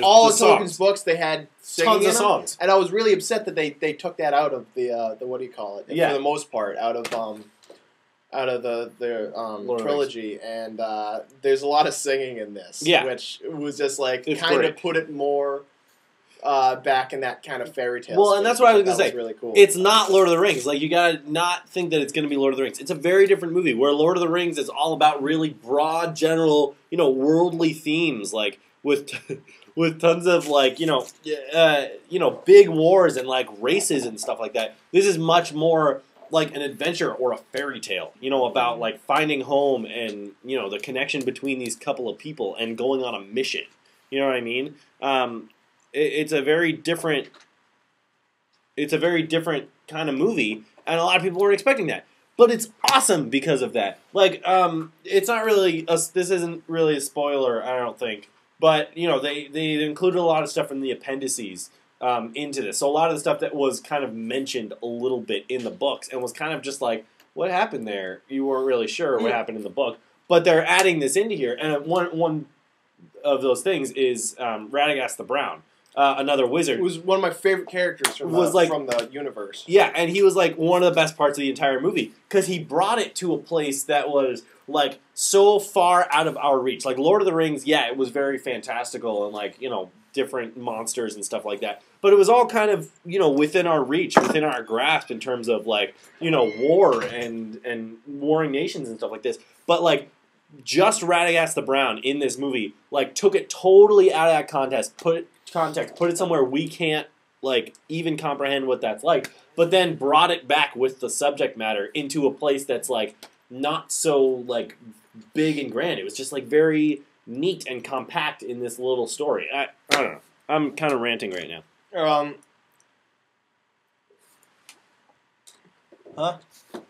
All of Tolkien's books, they had singing tons in of songs. And I was really upset that they took that out of the what do you call it? For the most part, out of the trilogy. And there's a lot of singing in this, which was just like kind of put it more back in that kind of fairy tale. Well, and that's what I was going to say. Really cool. It's not Lord of the Rings. Like, you gotta not think that it's going to be Lord of the Rings. It's a very different movie where Lord of the Rings is all about really broad, general, worldly themes, like with tons of like big wars and like races and stuff like that. This is much more like an adventure or a fairy tale, about like finding home and the connection between these couple of people and going on a mission. You know what I mean? It's a very different kind of movie, and a lot of people weren't expecting that. But it's awesome because of that. Like, it's not really this isn't really a spoiler, I don't think. But they included a lot of stuff from the appendices into this. So a lot of the stuff that was kind of mentioned a little bit in the books and was kind of just like, what happened there? You weren't really sure what happened in the book, but they're adding this into here. And one of those things is Radagast the Brown, another wizard. It was one of my favorite characters from the universe. Yeah, and he was like one of the best parts of the entire movie because he brought it to a place that was like so far out of our reach. Like Lord of the Rings, yeah, it was very fantastical and like, you know, different monsters and stuff like that. But it was all kind of, you know, within our reach, within our grasp in terms of like, you know, war and warring nations and stuff like this. But like just Radagast the Brown in this movie like took it totally out of that context, put it somewhere we can't like even comprehend what that's like, but then brought it back with the subject matter into a place that's like not so like big and grand. It was just like very neat and compact in this little story. I don't know. I'm kind of ranting right now.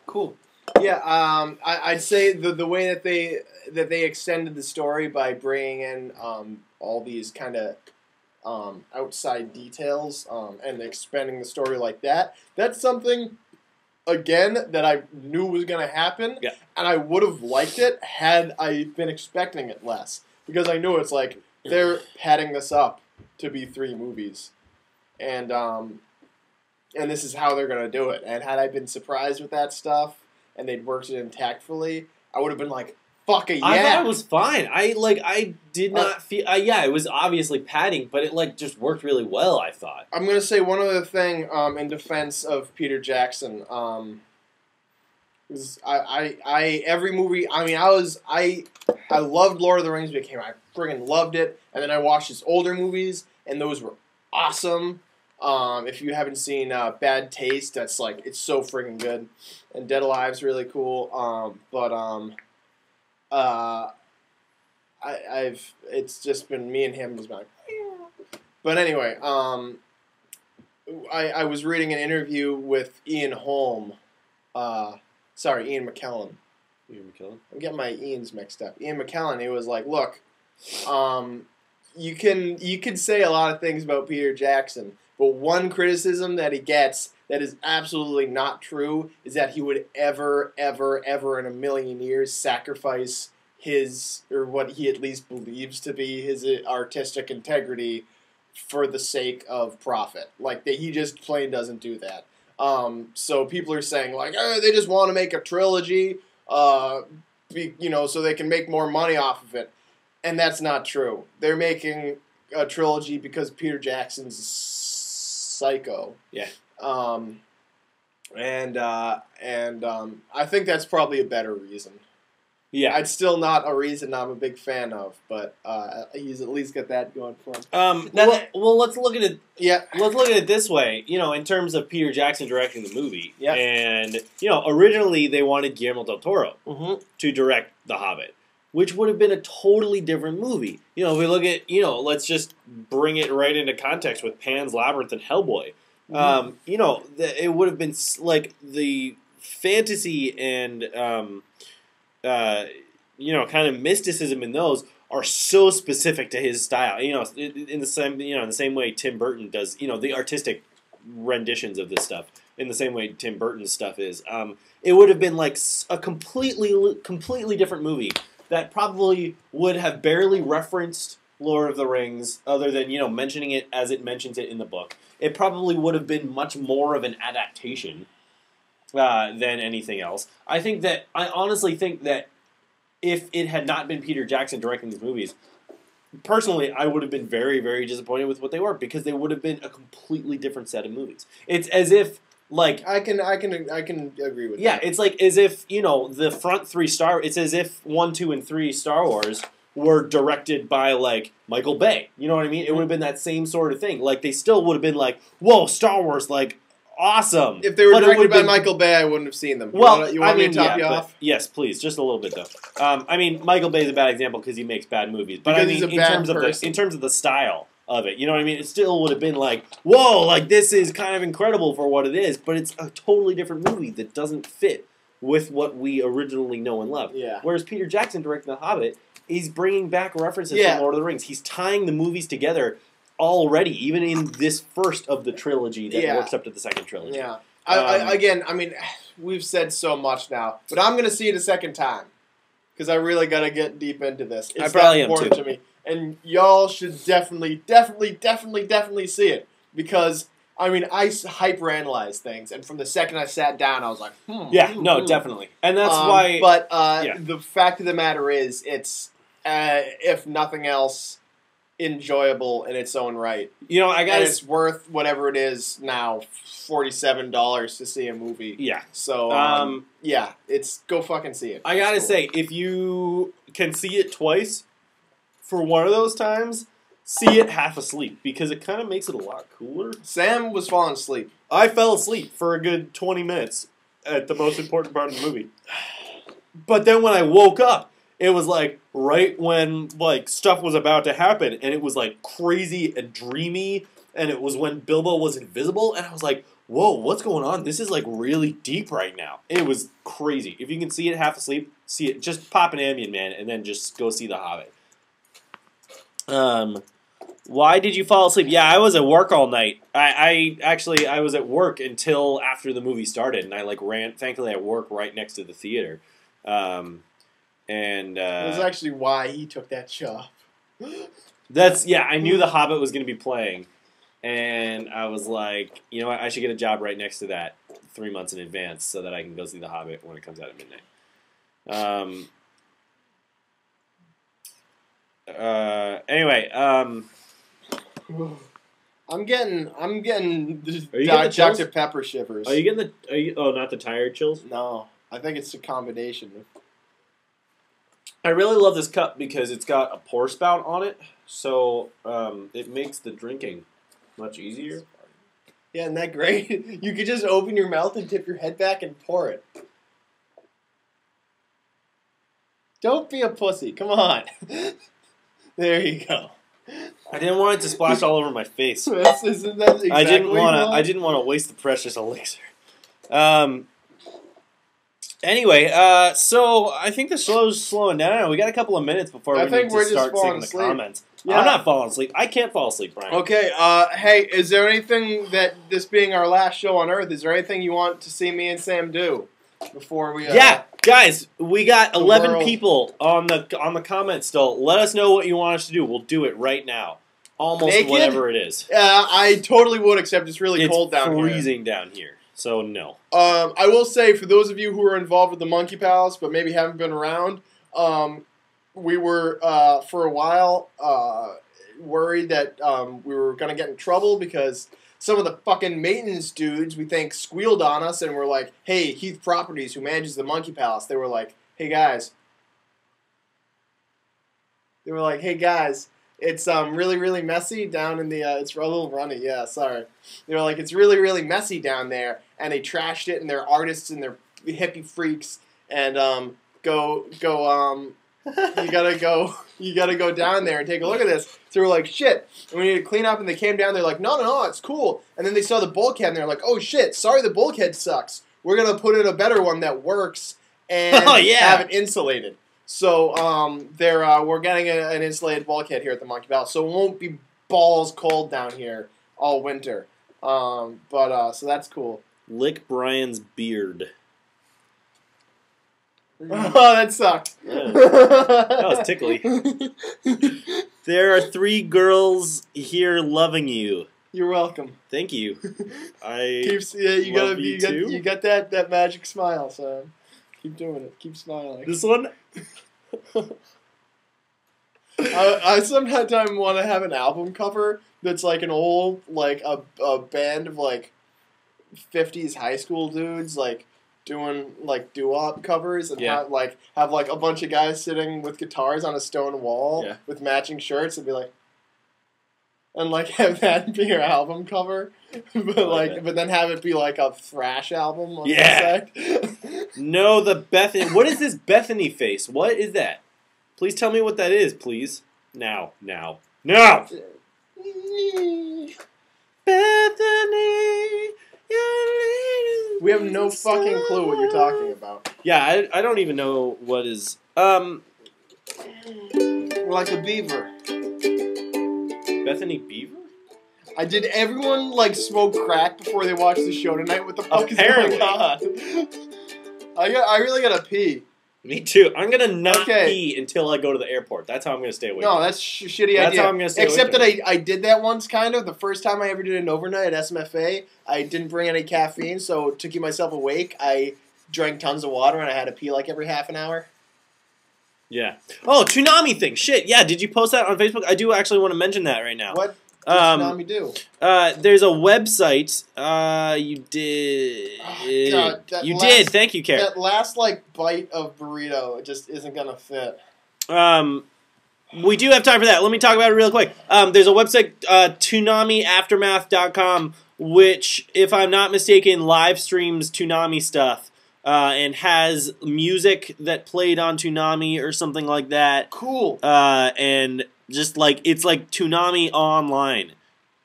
Cool. Yeah. I'd say the way that they extended the story by bringing in all these kind of outside details and expanding the story like that. That's something, again, that I knew was going to happen, yeah. And I would have liked it had I been expecting it less. Because I knew it's like, they're padding this up to be 3 movies. And this is how they're going to do it. And had I been surprised with that stuff, and they'd worked it in tactfully, I would have been like, fuck it, yeah. I thought it was fine. I did not feel... yeah, it was obviously padding, but it like just worked really well, I thought. I'm going to say one other thing in defense of Peter Jackson. Every movie... I mean, I loved Lord of the Rings. I friggin' loved it. And then I watched his older movies, and those were awesome. If you haven't seen Bad Taste, that's like... It's so friggin' good. And Dead Alive's really cool. It's just been me and him just like, but anyway, I was reading an interview with Ian McKellen. Ian McKellen. I'm getting my Ians mixed up. Ian McKellen. He was like, look, you can say a lot of things about Peter Jackson, but one criticism that he gets that is absolutely not true is that he would ever in a million years sacrifice his, or what he at least believes to be his artistic integrity for the sake of profit. Like, that he just plain doesn't do that. So people are saying, like, they just want to make a trilogy, so they can make more money off of it. And that's not true. They're making a trilogy because Peter Jackson's psycho. Yeah. I think that's probably a better reason. Yeah. It's still not a reason I'm a big fan of, but he's at least got that going for him. Well, let's look at it. Yeah. Let's look at it this way. You know, in terms of Peter Jackson directing the movie. Yeah. And originally they wanted Guillermo del Toro to direct The Hobbit, which would have been a totally different movie. You know, if we look at, let's just bring it right into context with Pan's Labyrinth and Hellboy. It would have been like the fantasy and kind of mysticism in those are so specific to his style. In the same way Tim Burton does. The artistic renditions of this stuff in the same way Tim Burton's stuff is. It would have been like a completely different movie that probably would have barely referenced Lord of the Rings, other than mentioning it as it mentions it in the book. It probably would have been much more of an adaptation than anything else. I honestly think that if it had not been Peter Jackson directing these movies, personally, I would have been very, very disappointed with what they were, because they would have been a completely different set of movies. It's as if, like, I can agree with that. Yeah, it's like as if the front 3 it's as if 1, 2, and 3 Star Wars were directed by, like, Michael Bay. You know what I mean? It would have been that same sort of thing. Like, they still would have been like, whoa, Star Wars, like, awesome. If they were directed by Michael Bay, I wouldn't have seen them. Well, you want me to top you off? Yes, please. Just a little bit, though. Michael Bay is a bad example because he makes bad movies. But because he's a bad person. In terms of the style of it, you know what I mean? It still would have been like, whoa, like, this is kind of incredible for what it is, but it's a totally different movie that doesn't fit with what we originally know and love. Yeah. Whereas Peter Jackson directing The Hobbit, he's bringing back references from Lord of the Rings. He's tying the movies together already, even in this first of the trilogy that works up to the second trilogy. Yeah. We've said so much now, but I'm going to see it a second time because I really got to get deep into this. It's I probably that important am too. to me. and y'all should definitely see it because I mean I hyperanalyze things, and from the second I sat down, I was like, definitely, and that's why. But the fact of the matter is, it's if nothing else, enjoyable in its own right. You know, and it's worth whatever it is now, $47 to see a movie. Yeah. So yeah, it's go fucking see it. I gotta say, if you can see it twice, for one of those times, see it half asleep because it kind of makes it a lot cooler. Sam was falling asleep. I fell asleep for a good 20 minutes at the most important part of the movie. But then when I woke up, it was like right when like stuff was about to happen, and it was like crazy and dreamy, and it was when Bilbo was invisible, and I was like, whoa, what's going on? This is like really deep right now. It was crazy. If you can see it half asleep, see it. Just pop an Ambien, man, and then just go see The Hobbit. Why did you fall asleep? Yeah, I was at work all night. I was at work until after the movie started, and I like ran. Thankfully, I work right next to the theater. And that's actually why he took that job. I knew The Hobbit was going to be playing, and I was like, you know what, I should get a job right next to that 3 months in advance so that I can go see The Hobbit when it comes out at midnight. Anyway, I'm getting getting Dr. Pepper shivers. Are you getting not the tired chills? No, I think it's a combination. I really love this cup because it's got a pour spout on it, so it makes the drinking much easier. Yeah, isn't that great? You could just open your mouth and tip your head back and pour it. Don't be a pussy. Come on. There you go. I didn't want it to splash all over my face. Isn't that exactly I didn't want to waste the precious elixir. Anyway, so I think the show's slowing down. We got a couple of minutes before we need to start seeing the comments. Yeah. I'm not falling asleep. I can't fall asleep, Brian. Okay, hey, is there anything that, this being our last show on Earth, is there anything you want to see me and Sam do before we... yeah, guys, we got 11 people on the comments still. Let us know what you want us to do. We'll do it right now. Almost naked? Whatever it is. I totally would, except it's really cold down here. It's freezing down here. So, no. I will say, for those of you who are involved with the Monkey Palace, but maybe haven't been around, we were, for a while, worried that we were going to get in trouble because some of the fucking maintenance dudes, we think, squealed on us and were like, hey, Heath Properties, who manages the Monkey Palace, they were like, hey, guys. It's really, really messy down in the, it's a little runny, yeah, sorry. They were like, it's really, really messy down there, and they trashed it, and they're artists, and they're hippie freaks, and, you gotta go down there and take a look at this. So we're like, shit, and we need to clean up, and they came down, they're like, no, it's cool. And then they saw the bulkhead, and they're like, oh shit, sorry the bulkhead sucks. We're gonna put in a better one that works, and have it insulated. So we're getting an insulated bulkhead here at the Monkey Palace, so it won't be balls cold down here all winter. So that's cool. Lick Brian's beard. Oh, that sucked. Yeah. That was tickly. There are 3 girls here loving you. You're welcome. Thank you. You got that magic smile, so keep doing it. Keep smiling. This one. I sometimes want to have an album cover that's like an old, like a band of like 50s high school dudes like doing like doo-wop covers and have like a bunch of guys sitting with guitars on a stone wall with matching shirts and be like, and like have that be your album cover, but then have it be like a thrash album on the side. No, what is this Bethany face? What is that? Please tell me what that is, please. Now. Bethany, we have no fucking clue what you're talking about. Yeah, I don't even know what is. We're like a beaver. Bethany Beaver? Did everyone like smoke crack before they watched the show tonight? What the fuck is going on? I really gotta pee. Me too. I'm gonna not Okay. pee until I go to the airport. That's how I'm gonna stay awake. No, that's shitty That's idea. how I'm gonna stay Except awake that I did that once, kind of. The first time I ever did an overnight at SMFA, I didn't bring any caffeine, so to keep myself awake, I drank tons of water and I had to pee like every half an hour. Yeah. Oh, Toonami thing. Shit. Yeah. Did you post that on Facebook? I do actually want to mention that right now. What does Tsunami do? There's a website. You did. Oh, God, that you last- did. Thank you, Karen. That last bite of burrito just isn't gonna fit. We do have time for that. Let me talk about it real quick. There's a website, ToonamiAftermath.com, which, if I'm not mistaken, live streams Toonami stuff and has music that played on Toonami or something like that. Cool. And just it's like Toonami online.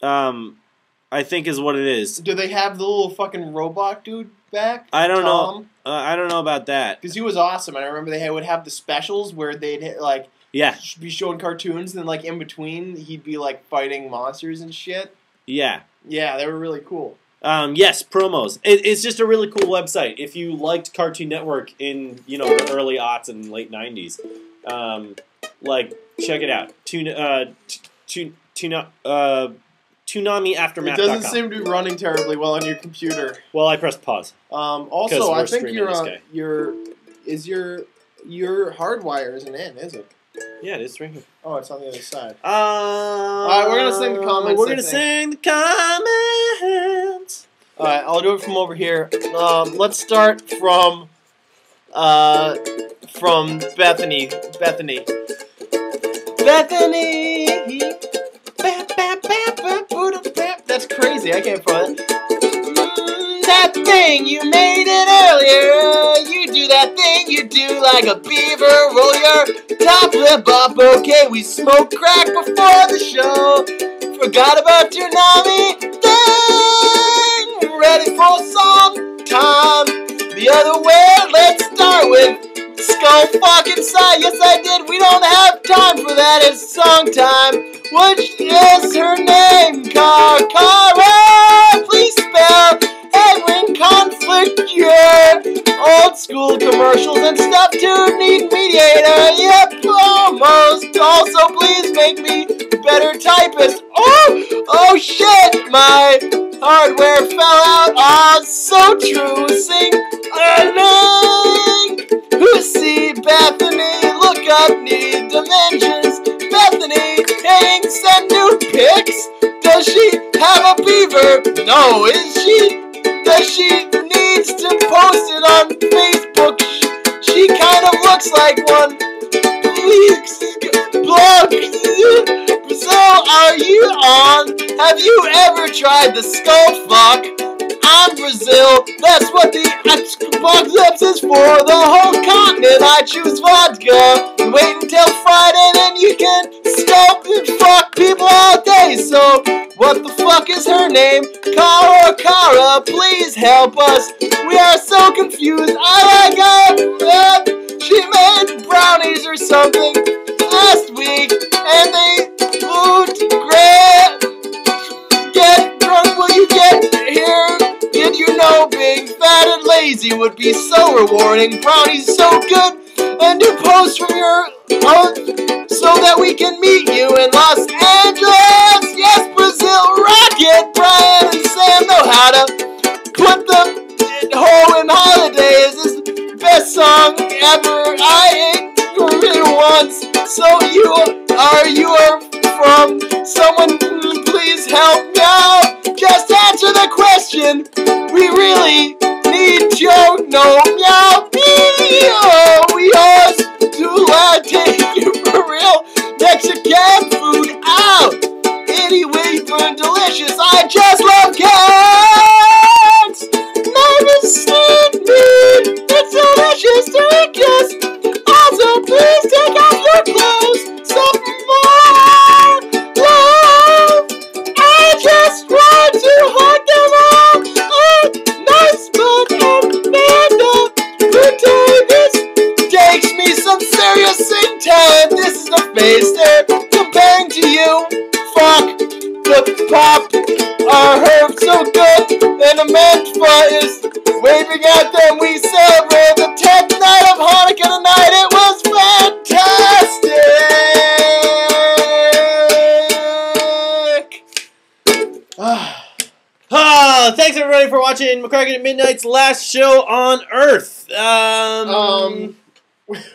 I think is what it is. Do they have the little fucking robot dude back? I don't Tom? know. I don't know about that. Because he was awesome, and I remember they would have the specials where they'd Yeah. be showing cartoons, and in between he'd be fighting monsters and shit. Yeah. Yeah, they were really cool. Yes, promos. It's just a really cool website. If you liked Cartoon Network in the early aughts and late 90s, check it out. ToonamiAftermath.com. It doesn't seem to be running terribly well on your computer. Well, I pressed pause. Also, we're I think streaming this guy. your hardwire isn't in, is it? Yeah, it is right here. Oh, it's on the other side. Alright, we're gonna sing the comments, We're I gonna think. sing the comments. All right, I'll do it from over here. Let's start from Bethany. Bethany. That's crazy. I can't find it. That thing you made it earlier. You do that thing you do like a beaver. Roll your top lip up. Okay, we smoked crack before the show. Forgot about Toonami. Dang, ready for song time. The other way, let's start with Skull fucking Side. Yes, I did. We don't have time for that. It's song time. What is her name? Cara. Please spell Edwin Conflict. Your old school commercials and stuff too. Need mediator. Yep, almost. Also, please make me a better typist. Oh shit! My hardware fell out. Ah, so true. Sing along. Who see Bethany? Look up, need dimensions. Bethany, hang, send new pics. Does she have a beaver? No, is she? Does she needs to post it on Facebook? She kind of looks like one. Please, blog. So, are you on? Have you ever tried the skull fuck? I'm Brazil. That's what the apocalypse is for. The whole continent. I choose vodka. Wait until Friday, then you can scope and fuck people all day. So, what the fuck is her name? Cara, please help us. We are so confused. I like she made brownies or something last week, and they moved great. Get drunk, will you get here? Did you know being fat and lazy would be so rewarding? Brownies so good, and to post from your own so that we can meet you in Los Angeles. Yes, Brazil, Rocket, Brian and Sam know how to put the hole in holidays. This is the best song ever. I ate it once. So you are from someone. Please help me out. Just answer the question. We really need Joe. No meow. We always do take you for real. Mexican food out. Anyway, burn delicious. I just love cats. Never seen meat. It's delicious to kiss. Also, please take off your clothes. Some more love. I just want to hug them all. Oh, nice but Amanda. Who Davis takes me some serious sing time. This is the face they're comparing to you. Fuck the pop. Our herb so good. And Amanda is waving at them. We celebrate the 10th night of Hanukkah tonight. watching McCracken at Midnight's last show on Earth.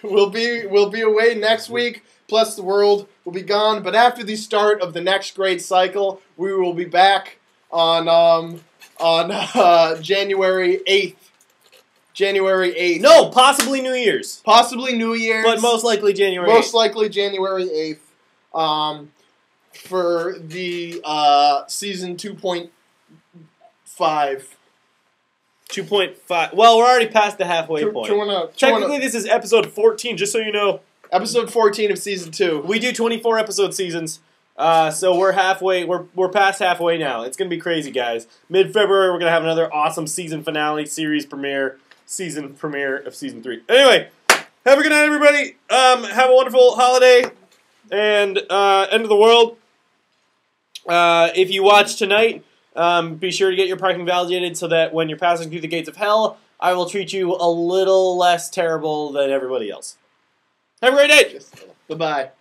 We'll be away next week. Plus, the world will be gone. But after the start of the next great cycle, we will be back on January 8th. January 8th. No, possibly New Year's. Possibly New Year's. But most likely January 8th. Most likely January 8th. For the season 2.5. 2.5. Well, we're already past the halfway point. Technically, this is episode 14, just so you know. Episode 14 of season 2. We do 24 episode seasons, so we're halfway. We're past halfway now. It's gonna be crazy, guys. Mid-February, we're gonna have another awesome season finale, season premiere of season 3. Anyway, have a good night, everybody. Have a wonderful holiday and end of the world. If you watch tonight, be sure to get your parking validated so that when you're passing through the gates of hell, I will treat you a little less terrible than everybody else. Have a great day. Bye-bye.